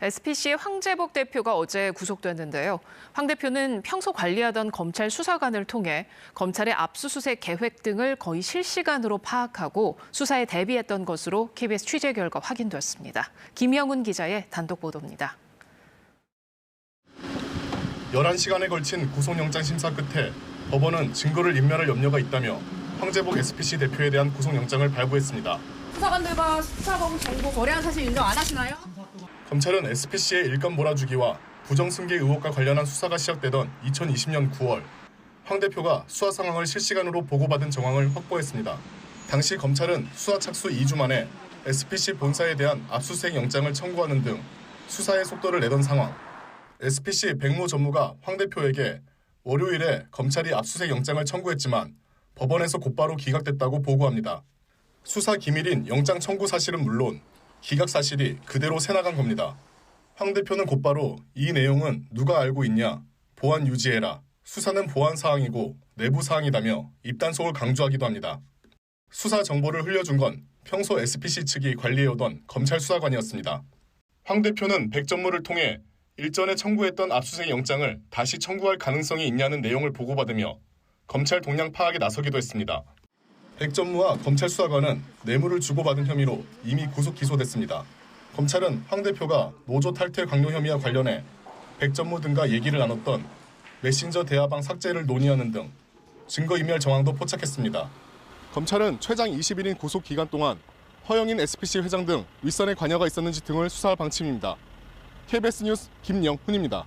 SPC의 황재복 대표가 어제 구속됐는데요. 황 대표는 평소 관리하던 검찰 수사관을 통해 검찰의 압수수색 계획 등을 거의 실시간으로 파악하고 수사에 대비했던 것으로 KBS 취재 결과 확인됐습니다. 김영훈 기자의 단독 보도입니다. 11시간에 걸친 구속영장 심사 끝에 법원은 증거를 인멸할 염려가 있다며 황재복 SPC 대표에 대한 구속영장을 발부했습니다. 수사관들과 수사범 정보 거래한 사실 인정 안 하시나요? 검찰은 SPC의 일감 몰아주기와 부정승계 의혹과 관련한 수사가 시작되던 2020년 9월 황 대표가 수사 상황을 실시간으로 보고받은 정황을 확보했습니다. 당시 검찰은 수사 착수 2주 만에 SPC 본사에 대한 압수수색 영장을 청구하는 등 수사의 속도를 내던 상황. SPC 백모 전무가 황 대표에게 월요일에 검찰이 압수수색 영장을 청구했지만 법원에서 곧바로 기각됐다고 보고합니다. 수사 기밀인 영장 청구 사실은 물론 기각 사실이 그대로 새나간 겁니다. 황 대표는 곧바로 이 내용은 누가 알고 있냐, 보안 유지해라, 수사는 보안 사항이고 내부 사항이다며 입단속을 강조하기도 합니다. 수사 정보를 흘려준 건 평소 SPC 측이 관리해오던 검찰 수사관이었습니다. 황 대표는 백 전무를 통해 일전에 청구했던 압수수색 영장을 다시 청구할 가능성이 있냐는 내용을 보고받으며 검찰 동향 파악에 나서기도 했습니다. 백 전무와 검찰 수사관은 뇌물을 주고받은 혐의로 이미 구속 기소됐습니다. 검찰은 황 대표가 노조 탈퇴 강요 혐의와 관련해 백 전무 등과 얘기를 나눴던 메신저 대화방 삭제를 논의하는 등 증거인멸 정황도 포착했습니다. 검찰은 최장 20일인 구속 기간 동안 허영인 SPC 회장 등 윗선에 관여가 있었는지 등을 수사할 방침입니다. KBS 뉴스 김영훈입니다.